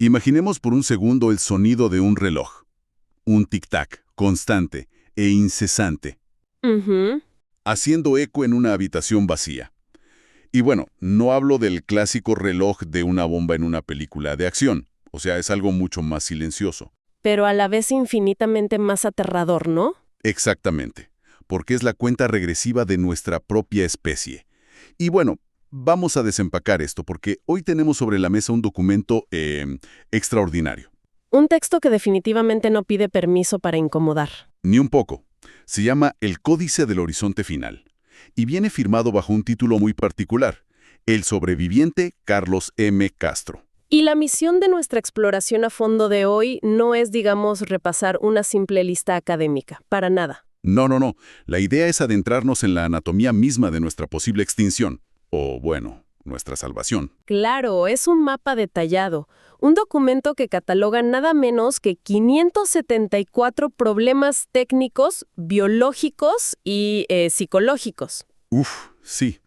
Imaginemos por un segundo el sonido de un reloj. Un tic-tac constante e incesante, Ujú. haciendo eco en una habitación vacía. Y bueno, no hablo del clásico reloj de una bomba en una película de acción. O sea, es algo mucho más silencioso. Pero a la vez infinitamente más aterrador, ¿no? Exactamente, porque es la cuenta regresiva de nuestra propia especie. Y bueno, vamos a desempacar esto, porque hoy tenemos sobre la mesa un documento extraordinario. Un texto que definitivamente no pide permiso para incomodar. Ni un poco. Se llama El Códice del Horizonte Final, y viene firmado bajo un título muy particular, El sobreviviente Carlos M. Castro. Y la misión de nuestra exploración a fondo de hoy no es, digamos, repasar una simple lista académica, para nada. No. La idea es adentrarnos en la anatomía misma de nuestra posible extinción, o bueno, nuestra salvación. Claro, es un mapa detallado, un documento que cataloga nada menos que 574 problemas técnicos, biológicos y psicológicos. Uf, sí.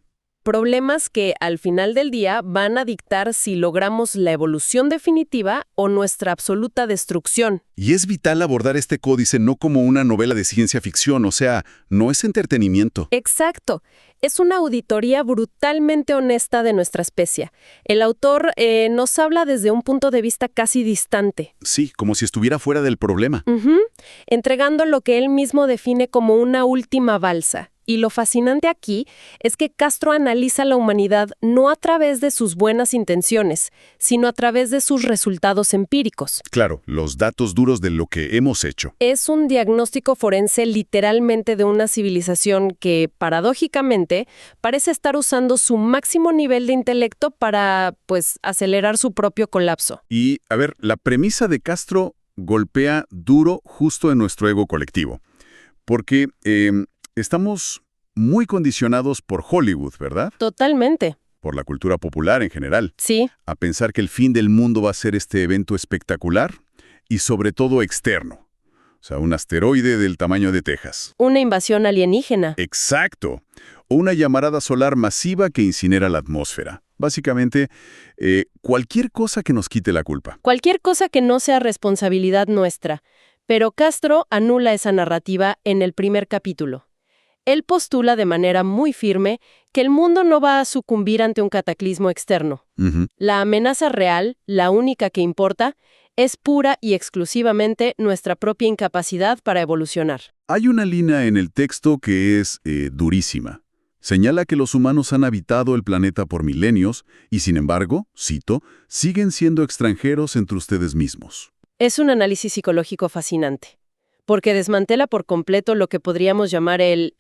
Problemas que al final del día van a dictar si logramos la evolución definitiva o nuestra absoluta destrucción. Y es vital abordar este códice no como una novela de ciencia ficción, o sea, no es entretenimiento. Exacto. Es una auditoría brutalmente honesta de nuestra especie. El autor nos habla desde un punto de vista casi distante. Sí, como si estuviera fuera del problema. Ujú. Entregando lo que él mismo define como una última balsa. Y lo fascinante aquí es que Castro analiza la humanidad no a través de sus buenas intenciones, sino a través de sus resultados empíricos. Claro, los datos duros de lo que hemos hecho. Es un diagnóstico forense literalmente de una civilización que, paradójicamente, parece estar usando su máximo nivel de intelecto para, pues, acelerar su propio colapso. Y, a ver, la premisa de Castro golpea duro justo en nuestro ego colectivo. Porque estamos muy condicionados por Hollywood, ¿verdad? Totalmente. Por la cultura popular en general. Sí. A pensar que el fin del mundo va a ser este evento espectacular y sobre todo externo. O sea, un asteroide del tamaño de Texas. Una invasión alienígena. Exacto. O una llamarada solar masiva que incinera la atmósfera. Básicamente, cualquier cosa que nos quite la culpa. Cualquier cosa que no sea responsabilidad nuestra. Pero Castro anula esa narrativa en el primer capítulo. Él postula de manera muy firme que el mundo no va a sucumbir ante un cataclismo externo. Ujú. La amenaza real, la única que importa, es pura y exclusivamente nuestra propia incapacidad para evolucionar. Hay una línea en el texto que es durísima. Señala que los humanos han habitado el planeta por milenios y, sin embargo, cito, siguen siendo extranjeros entre ustedes mismos. Es un análisis psicológico fascinante, porque desmantela por completo lo que podríamos llamar el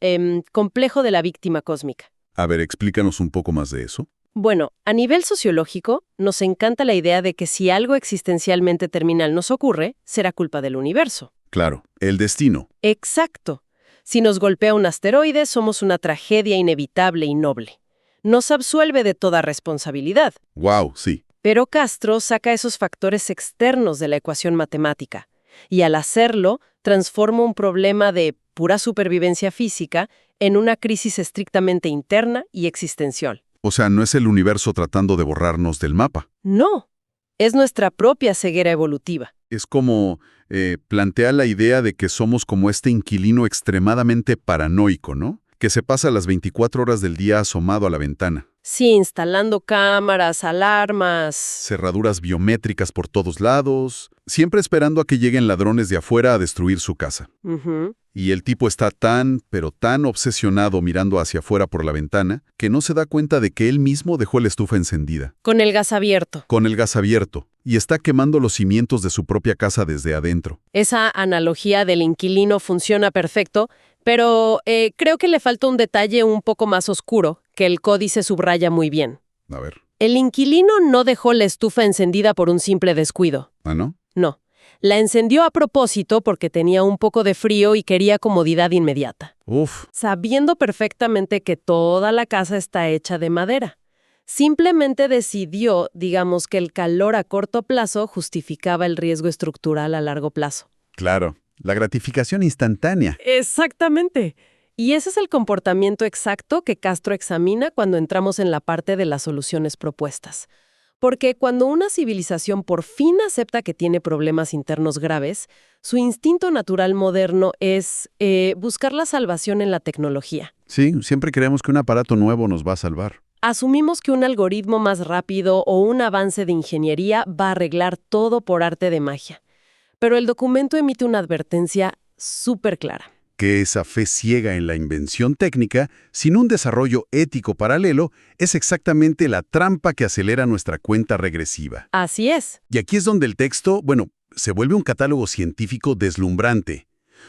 complejo de la víctima cósmica. A ver, explícanos un poco más de eso. Bueno, a nivel sociológico, nos encanta la idea de que si algo existencialmente terminal nos ocurre, será culpa del universo. Claro, el destino. Exacto. Si nos golpea un asteroide, somos una tragedia inevitable y noble. Nos absuelve de toda responsabilidad. Wow, sí. Pero Castro saca esos factores externos de la ecuación matemática, y al hacerlo, transforma un problema de pura supervivencia física en una crisis estrictamente interna y existencial. O sea, no es el universo tratando de borrarnos del mapa. No, es nuestra propia ceguera evolutiva. Es como plantea la idea de que somos como este inquilino extremadamente paranoico, ¿no? Que se pasa las 24 horas del día asomado a la ventana. Sí, instalando cámaras, alarmas. Cerraduras biométricas por todos lados, siempre esperando a que lleguen ladrones de afuera a destruir su casa. Ujú. Y el tipo está tan, pero tan obsesionado mirando hacia afuera por la ventana, que no se da cuenta de que él mismo dejó la estufa encendida, Con el gas abierto. con el gas abierto, y está quemando los cimientos de su propia casa desde adentro. Esa analogía del inquilino funciona perfecto, pero creo que le falta un detalle un poco más oscuro, que el códice subraya muy bien. A ver. El inquilino no dejó la estufa encendida por un simple descuido. ¿Ah, no? No. La encendió a propósito porque tenía un poco de frío y quería comodidad inmediata, Uf, sabiendo perfectamente que toda la casa está hecha de madera. Simplemente decidió, digamos, que el calor a corto plazo justificaba el riesgo estructural a largo plazo. claro. La gratificación instantánea. Exactamente. Y ese es el comportamiento exacto que Castro examina cuando entramos en la parte de las soluciones propuestas. Porque cuando una civilización por fin acepta que tiene problemas internos graves, su instinto natural moderno es buscar la salvación en la tecnología. Sí, siempre creemos que un aparato nuevo nos va a salvar. Asumimos que un algoritmo más rápido o un avance de ingeniería va a arreglar todo por arte de magia. Pero el documento emite una advertencia súper clara. Que esa fe ciega en la invención técnica, sin un desarrollo ético paralelo, es exactamente la trampa que acelera nuestra cuenta regresiva. Así es. Y aquí es donde el texto, se vuelve un catálogo científico deslumbrante.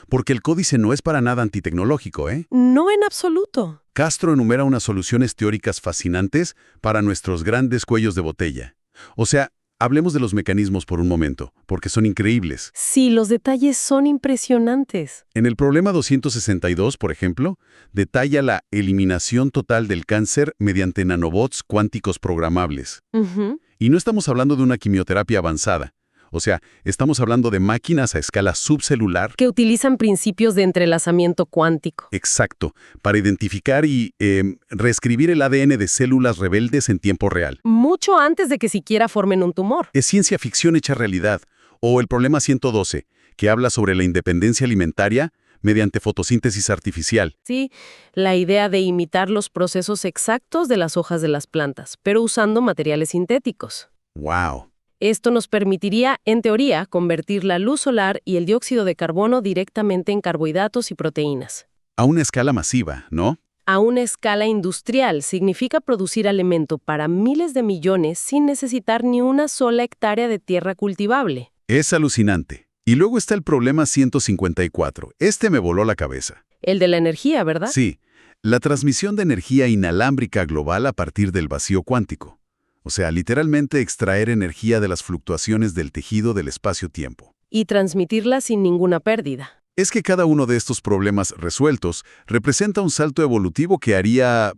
Porque el códice no es para nada antitecnológico, ¿eh? No en absoluto. Castro enumera unas soluciones teóricas fascinantes para nuestros grandes cuellos de botella. O sea, hablemos de los mecanismos por un momento, porque son increíbles. Sí, los detalles son impresionantes. En el problema 262, por ejemplo, detalla la eliminación total del cáncer mediante nanobots cuánticos programables. Ujú. Y no estamos hablando de una quimioterapia avanzada. O sea, estamos hablando de máquinas a escala subcelular. Que utilizan principios de entrelazamiento cuántico. Exacto, para identificar y reescribir el ADN de células rebeldes en tiempo real. Mucho antes de que siquiera formen un tumor. Es ciencia ficción hecha realidad. O el problema 112, que habla sobre la independencia alimentaria mediante fotosíntesis artificial. Sí, la idea de imitar los procesos exactos de las hojas de las plantas, pero usando materiales sintéticos. ¡Wow! Esto nos permitiría, en teoría, convertir la luz solar y el dióxido de carbono directamente en carbohidratos y proteínas. A una escala masiva, ¿no? A una escala industrial significa producir alimento para miles de millones sin necesitar ni una sola hectárea de tierra cultivable. Es alucinante. Y luego está el problema 154. Este me voló la cabeza. El de la energía, ¿verdad? Sí, la transmisión de energía inalámbrica global a partir del vacío cuántico. O sea, literalmente extraer energía de las fluctuaciones del tejido del espacio-tiempo. Y transmitirla sin ninguna pérdida. Es que cada uno de estos problemas resueltos representa un salto evolutivo que haría,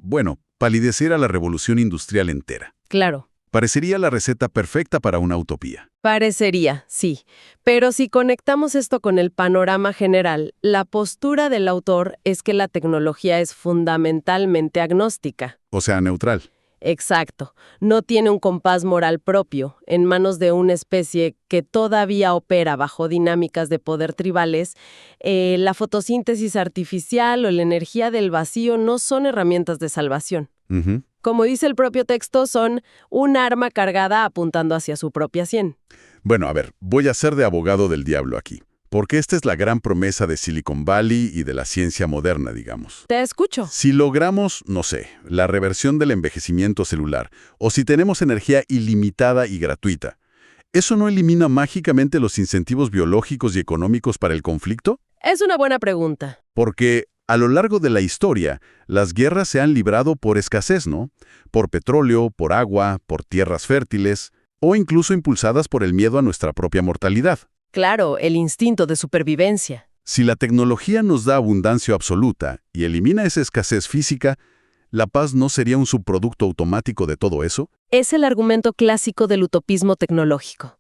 palidecer a la revolución industrial entera. Claro. Parecería la receta perfecta para una utopía. Parecería, sí. Pero si conectamos esto con el panorama general, la postura del autor es que la tecnología es fundamentalmente agnóstica. O sea, neutral. Exacto. No tiene un compás moral propio, en manos de una especie que todavía opera bajo dinámicas de poder tribales. La fotosíntesis artificial o la energía del vacío no son herramientas de salvación. Ujú. Como dice el propio texto, son un arma cargada apuntando hacia su propia sien. Bueno, a ver, voy a ser de abogado del diablo aquí. Porque esta es la gran promesa de Silicon Valley y de la ciencia moderna, digamos. Te escucho. Si logramos, no sé, la reversión del envejecimiento celular, o si tenemos energía ilimitada y gratuita, ¿eso no elimina mágicamente los incentivos biológicos y económicos para el conflicto? Es una buena pregunta. Porque a lo largo de la historia, las guerras se han librado por escasez, ¿no? Por petróleo, por agua, por tierras fértiles, o incluso impulsadas por el miedo a nuestra propia mortalidad. Claro, el instinto de supervivencia. Si la tecnología nos da abundancia absoluta y elimina esa escasez física, ¿la paz no sería un subproducto automático de todo eso? Es el argumento clásico del utopismo tecnológico.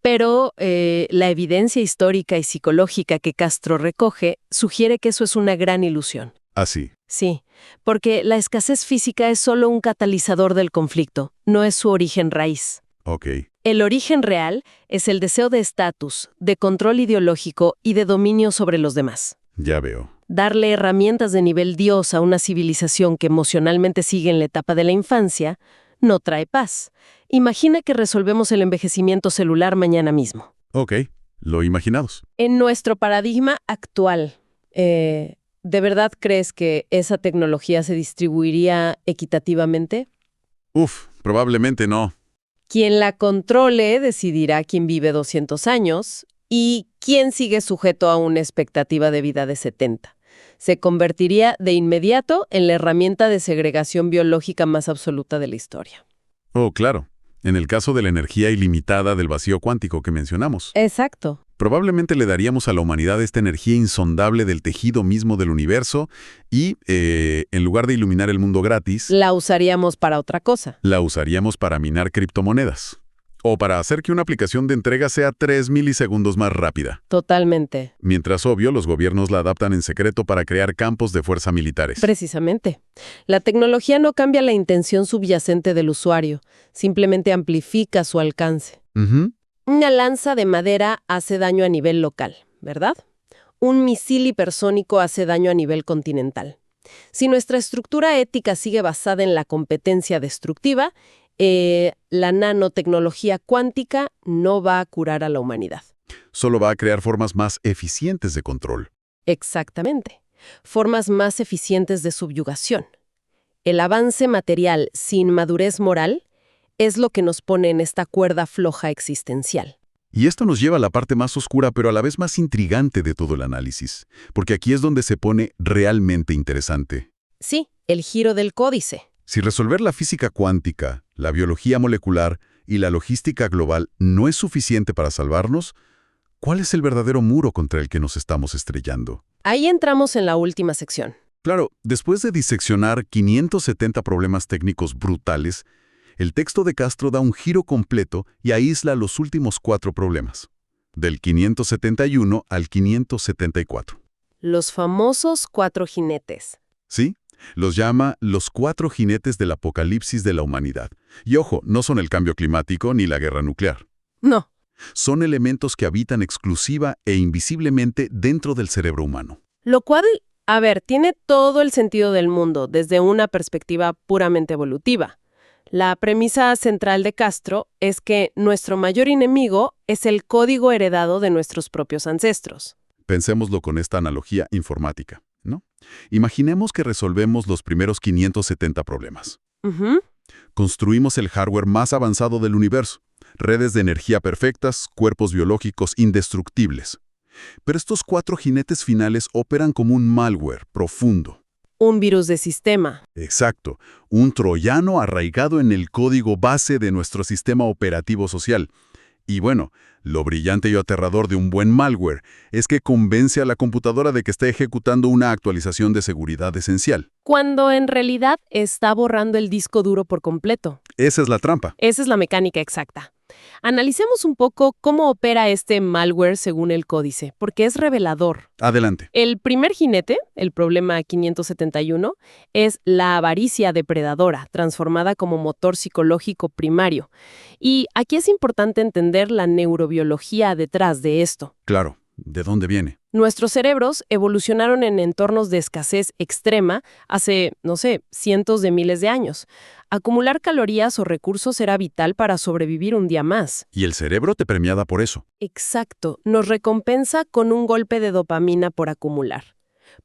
Pero la evidencia histórica y psicológica que Castro recoge sugiere que eso es una gran ilusión. Así. Sí, porque la escasez física es solo un catalizador del conflicto, no es su origen raíz. Ok. El origen real es el deseo de estatus, de control ideológico y de dominio sobre los demás. Ya veo. Darle herramientas de nivel Dios a una civilización que emocionalmente sigue en la etapa de la infancia no trae paz. Imagina que resolvemos el envejecimiento celular mañana mismo. Ok. Lo imaginados. En nuestro paradigma actual, ¿de verdad crees que esa tecnología se distribuiría equitativamente? Probablemente no. Quien la controle decidirá quién vive 200 años y quién sigue sujeto a una expectativa de vida de 70. Se convertiría de inmediato en la herramienta de segregación biológica más absoluta de la historia. Oh, claro. En el caso de la energía ilimitada del vacío cuántico que mencionamos. Exacto. Probablemente le daríamos a la humanidad esta energía insondable del tejido mismo del universo y, en lugar de iluminar el mundo gratis, La usaríamos para otra cosa. la usaríamos para minar criptomonedas. O para hacer que una aplicación de entrega sea 3 milisegundos más rápida. Totalmente. Mientras, obvio, los gobiernos la adaptan en secreto para crear campos de fuerza militares. Precisamente. La tecnología no cambia la intención subyacente del usuario, simplemente amplifica su alcance. Ujú. Una lanza de madera hace daño a nivel local, ¿verdad? Un misil hipersónico hace daño a nivel continental. Si nuestra estructura ética sigue basada en la competencia destructiva, la nanotecnología cuántica no va a curar a la humanidad. Solo va a crear formas más eficientes de control. Exactamente. Formas más eficientes de subyugación. El avance material sin madurez moral es lo que nos pone en esta cuerda floja existencial. Y esto nos lleva a la parte más oscura, pero a la vez más intrigante de todo el análisis, porque aquí es donde se pone realmente interesante. Sí, el giro del códice. Si resolver la física cuántica, la biología molecular y la logística global no es suficiente para salvarnos, ¿cuál es el verdadero muro contra el que nos estamos estrellando? Ahí entramos en la última sección. Claro, después de diseccionar 570 problemas técnicos brutales, el texto de Castro da un giro completo y aísla los últimos 4 problemas, del 571 al 574. Los famosos 4 jinetes. ¿Sí? Los llama los 4 jinetes del apocalipsis de la humanidad. Y ojo, no son el cambio climático ni la guerra nuclear. No. Son elementos que habitan exclusiva e invisiblemente dentro del cerebro humano. Lo cual, a ver, tiene todo el sentido del mundo desde una perspectiva puramente evolutiva. La premisa central de Castro es que nuestro mayor enemigo es el código heredado de nuestros propios ancestros. Pensémoslo con esta analogía informática, ¿no? Imaginemos que resolvemos los primeros 570 problemas. Ujú. Construimos el hardware más avanzado del universo, redes de energía perfectas, cuerpos biológicos indestructibles. Pero estos 4 jinetes finales operan como un malware profundo. Un virus de sistema. Exacto, un troyano arraigado en el código base de nuestro sistema operativo social. Y bueno, lo brillante y aterrador de un buen malware es que convence a la computadora de que está ejecutando una actualización de seguridad esencial. Cuando en realidad está borrando el disco duro por completo. Esa es la trampa. Esa es la mecánica exacta. Analicemos un poco cómo opera este malware según el códice, porque es revelador. Adelante. El primer jinete, el problema 571, es la avaricia depredadora, transformada como motor psicológico primario. Y aquí es importante entender la neurobiología detrás de esto. Claro, ¿de dónde viene? Nuestros cerebros evolucionaron en entornos de escasez extrema hace, no sé, cientos de miles de años. Acumular calorías o recursos era vital para sobrevivir un día más. Y el cerebro te premiaba por eso. Exacto, nos recompensa con un golpe de dopamina por acumular.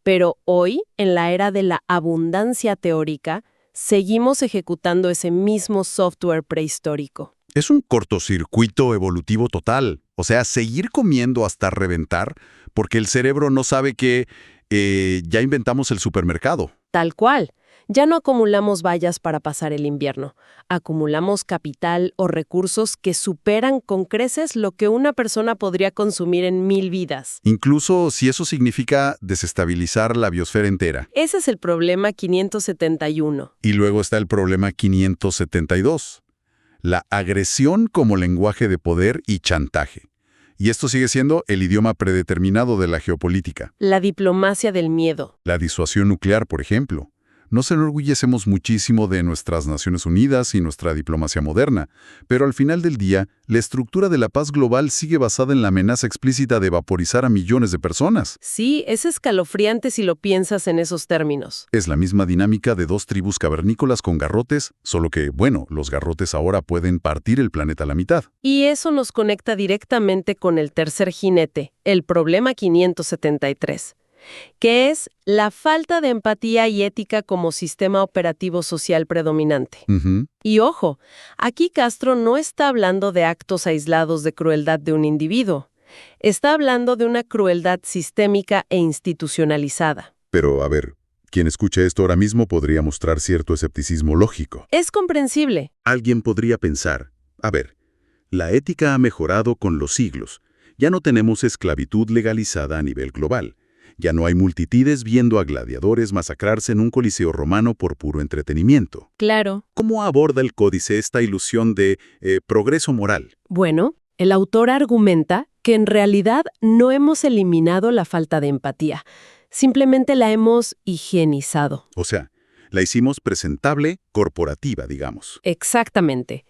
Pero hoy, en la era de la abundancia teórica, seguimos ejecutando ese mismo software prehistórico. Es un cortocircuito evolutivo total. O sea, seguir comiendo hasta reventar porque el cerebro no sabe que ya inventamos el supermercado. Tal cual. Ya no acumulamos vallas para pasar el invierno. Acumulamos capital o recursos que superan con creces lo que una persona podría consumir en 1000 vidas. Incluso si eso significa desestabilizar la biosfera entera. Ese es el problema 571. Y luego está el problema 572. La agresión como lenguaje de poder y chantaje. Y esto sigue siendo el idioma predeterminado de la geopolítica. La diplomacia del miedo. La disuasión nuclear, por ejemplo. Nos enorgullecemos muchísimo de nuestras Naciones Unidas y nuestra diplomacia moderna, pero al final del día, la estructura de la paz global sigue basada en la amenaza explícita de vaporizar a millones de personas. Sí, es escalofriante si lo piensas en esos términos. Es la misma dinámica de 2 tribus cavernícolas con garrotes, solo que, bueno, los garrotes ahora pueden partir el planeta a la mitad. Y eso nos conecta directamente con el tercer jinete, el problema 573. Que es la falta de empatía y ética como sistema operativo social predominante. Ujú. Y ojo, aquí Castro no está hablando de actos aislados de crueldad de un individuo. Está hablando de una crueldad sistémica e institucionalizada. Pero, a ver, quien escuche esto ahora mismo podría mostrar cierto escepticismo lógico. Es comprensible. Alguien podría pensar, a ver, la ética ha mejorado con los siglos. Ya no tenemos esclavitud legalizada a nivel global. Ya no hay multitudes viendo a gladiadores masacrarse en un coliseo romano por puro entretenimiento. Claro. ¿Cómo aborda el códice esta ilusión de progreso moral? Bueno, el autor argumenta que en realidad no hemos eliminado la falta de empatía, simplemente la hemos higienizado. O sea, la hicimos presentable, corporativa, digamos. Exactamente.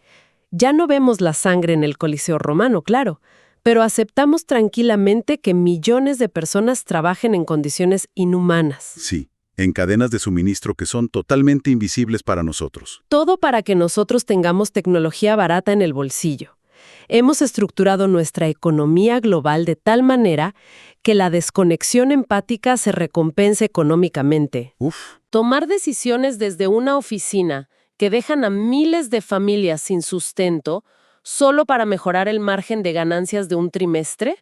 Ya no vemos la sangre en el Coliseo romano, claro, pero aceptamos tranquilamente que millones de personas trabajen en condiciones inhumanas. Sí, en cadenas de suministro que son totalmente invisibles para nosotros. Todo para que nosotros tengamos tecnología barata en el bolsillo. Hemos estructurado nuestra economía global de tal manera que la desconexión empática se recompense económicamente. Uf, Tomar decisiones desde una oficina que dejan a miles de familias sin sustento solo para mejorar el margen de ganancias de un trimestre,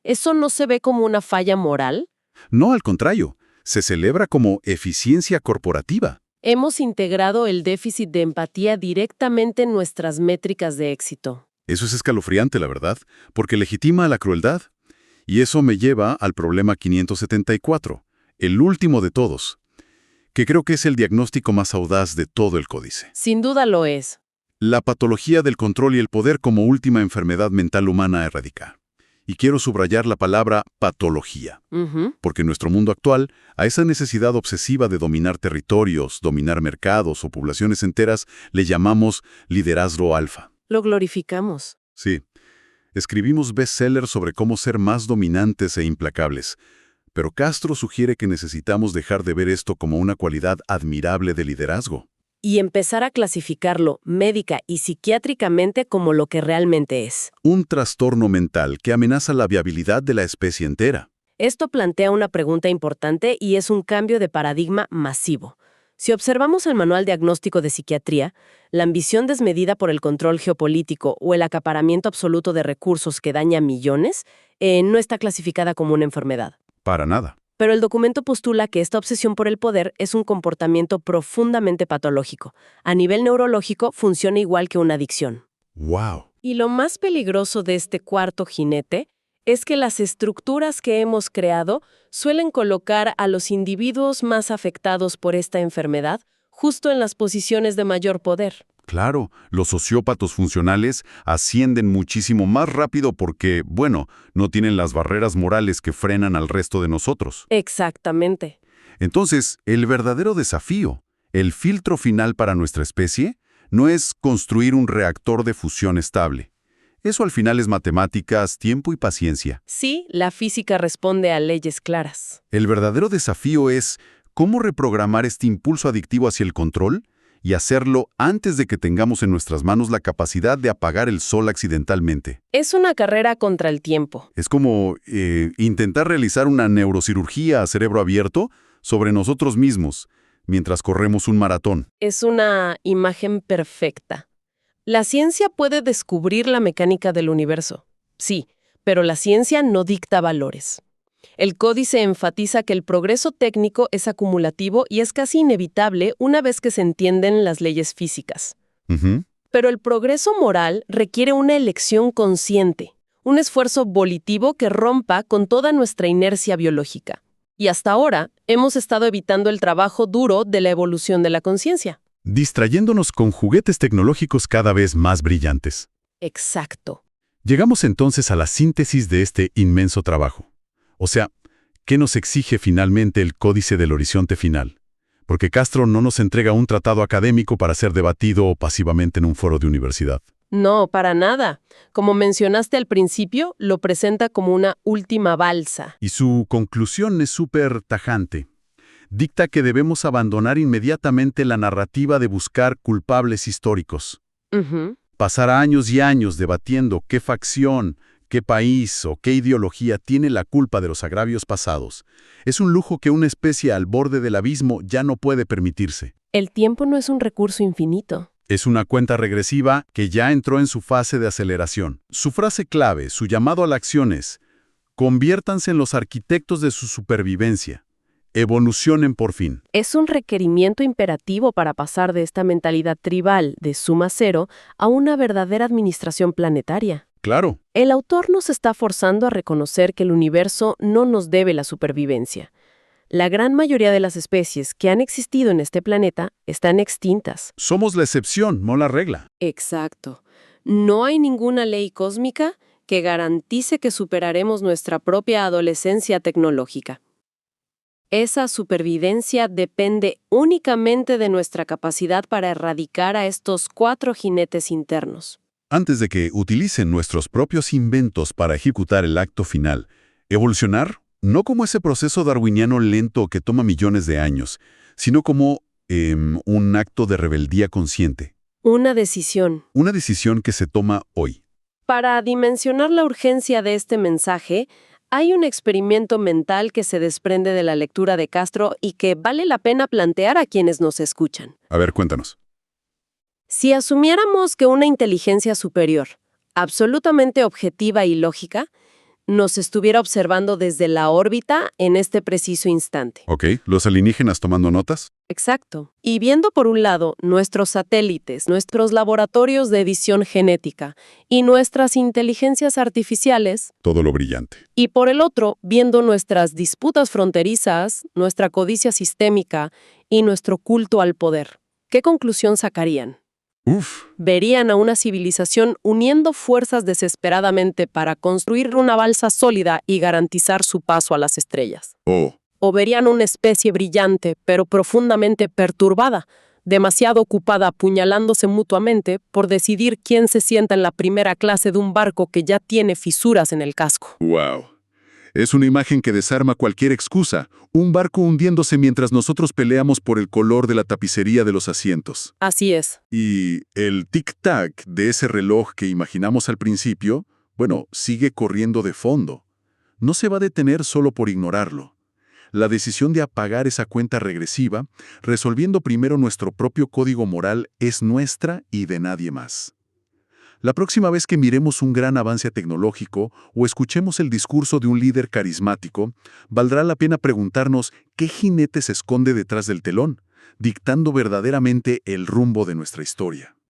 ¿eso no se ve como una falla moral? no, al contrario, se celebra como eficiencia corporativa. Hemos integrado el déficit de empatía directamente en nuestras métricas de éxito. Eso es escalofriante, la verdad, porque legitima la crueldad. Y eso me lleva al problema 574, el último de todos, que creo que es el diagnóstico más audaz de todo el códice. Sin duda lo es. La patología del control y el poder como última enfermedad mental humana a erradicar. Y quiero subrayar la palabra patología, porque en nuestro mundo actual, a esa necesidad obsesiva de dominar territorios, dominar mercados o poblaciones enteras, le llamamos liderazgo alfa. Lo glorificamos. Sí, escribimos bestsellers sobre cómo ser más dominantes e implacables, pero Castro sugiere que necesitamos dejar de ver esto como una cualidad admirable de liderazgo. Y empezar a clasificarlo médica y psiquiátricamente como lo que realmente es. Un trastorno mental que amenaza la viabilidad de la especie entera. Esto plantea una pregunta importante y es un cambio de paradigma masivo. Si observamos el Manual Diagnóstico de Psiquiatría, la ambición desmedida por el control geopolítico o el acaparamiento absoluto de recursos que daña a millones, no está clasificada como una enfermedad. Para nada. Pero el documento postula que esta obsesión por el poder es un comportamiento profundamente patológico. A nivel neurológico, funciona igual que una adicción. ¡Wow! Y lo más peligroso de este cuarto jinete es que las estructuras que hemos creado suelen colocar a los individuos más afectados por esta enfermedad justo en las posiciones de mayor poder. Claro, los sociópatas funcionales ascienden muchísimo más rápido porque, bueno, no tienen las barreras morales que frenan al resto de nosotros. Exactamente. Entonces, el verdadero desafío, el filtro final para nuestra especie, no es construir un reactor de fusión estable. Eso al final es matemáticas, tiempo y paciencia. Sí, la física responde a leyes claras. El verdadero desafío es cómo reprogramar este impulso adictivo hacia el control y hacerlo antes de que tengamos en nuestras manos la capacidad de apagar el sol accidentalmente. Es una carrera contra el tiempo. Es como intentar realizar una neurocirugía a cerebro abierto sobre nosotros mismos mientras corremos un maratón. Es una imagen perfecta. La ciencia puede descubrir la mecánica del universo, sí, pero la ciencia no dicta valores. El códice enfatiza que el progreso técnico es acumulativo y es casi inevitable una vez que se entienden las leyes físicas. Pero el progreso moral requiere una elección consciente, un esfuerzo volitivo que rompa con toda nuestra inercia biológica. Y hasta ahora hemos estado evitando el trabajo duro de la evolución de la conciencia. Distrayéndonos con juguetes tecnológicos cada vez más brillantes. Exacto. Llegamos entonces a la síntesis de este inmenso trabajo. O sea, ¿qué nos exige finalmente el Códice del Horizonte Final? Porque Castro no nos entrega un tratado académico para ser debatido pasivamente en un foro de universidad. No, para nada. Como mencionaste al principio, lo presenta como una última balsa. Y su conclusión es súper tajante. Dicta que debemos abandonar inmediatamente la narrativa de buscar culpables históricos. Pasar años y años debatiendo qué facción, qué país o qué ideología tiene la culpa de los agravios pasados. Es un lujo que una especie al borde del abismo ya no puede permitirse. El tiempo no es un recurso infinito. Es una cuenta regresiva que ya entró en su fase de aceleración. Su frase clave, su llamado a la acción es: conviértanse en los arquitectos de su supervivencia. Evolucionen por fin. Es un requerimiento imperativo para pasar de esta mentalidad tribal de suma cero a una verdadera administración planetaria. Claro. El autor nos está forzando a reconocer que el universo no nos debe la supervivencia. La gran mayoría de las especies que han existido en este planeta están extintas. Somos la excepción, no la regla. Exacto. No hay ninguna ley cósmica que garantice que superaremos nuestra propia adolescencia tecnológica. Esa supervivencia depende únicamente de nuestra capacidad para erradicar a estos 4 jinetes internos. Antes de que utilicen nuestros propios inventos para ejecutar el acto final, evolucionar, no como ese proceso darwiniano lento que toma millones de años, sino como un acto de rebeldía consciente. Una decisión. Una decisión que se toma hoy. Para dimensionar la urgencia de este mensaje, hay un experimento mental que se desprende de la lectura de Castro y que vale la pena plantear a quienes nos escuchan. A ver, cuéntanos. Si asumiéramos que una inteligencia superior, absolutamente objetiva y lógica, nos estuviera observando desde la órbita en este preciso instante. Ok, ¿los alienígenas tomando notas? Exacto. Y viendo por un lado nuestros satélites, nuestros laboratorios de edición genética y nuestras inteligencias artificiales, Todo lo brillante. y por el otro viendo nuestras disputas fronterizas, nuestra codicia sistémica y nuestro culto al poder, ¿qué conclusión sacarían? Uf, Verían a una civilización uniendo fuerzas desesperadamente para construir una balsa sólida y garantizar su paso a las estrellas. O verían una especie brillante, pero profundamente perturbada, demasiado ocupada apuñalándose mutuamente por decidir quién se sienta en la primera clase de un barco que ya tiene fisuras en el casco. wow. Es una imagen que desarma cualquier excusa. Un barco hundiéndose mientras nosotros peleamos por el color de la tapicería de los asientos. Así es. Y el tic-tac de ese reloj que imaginamos al principio, bueno, sigue corriendo de fondo. No se va a detener solo por ignorarlo. La decisión de apagar esa cuenta regresiva, resolviendo primero nuestro propio código moral, es nuestra y de nadie más. La próxima vez que miremos un gran avance tecnológico o escuchemos el discurso de un líder carismático, valdrá la pena preguntarnos qué jinete se esconde detrás del telón, dictando verdaderamente el rumbo de nuestra historia.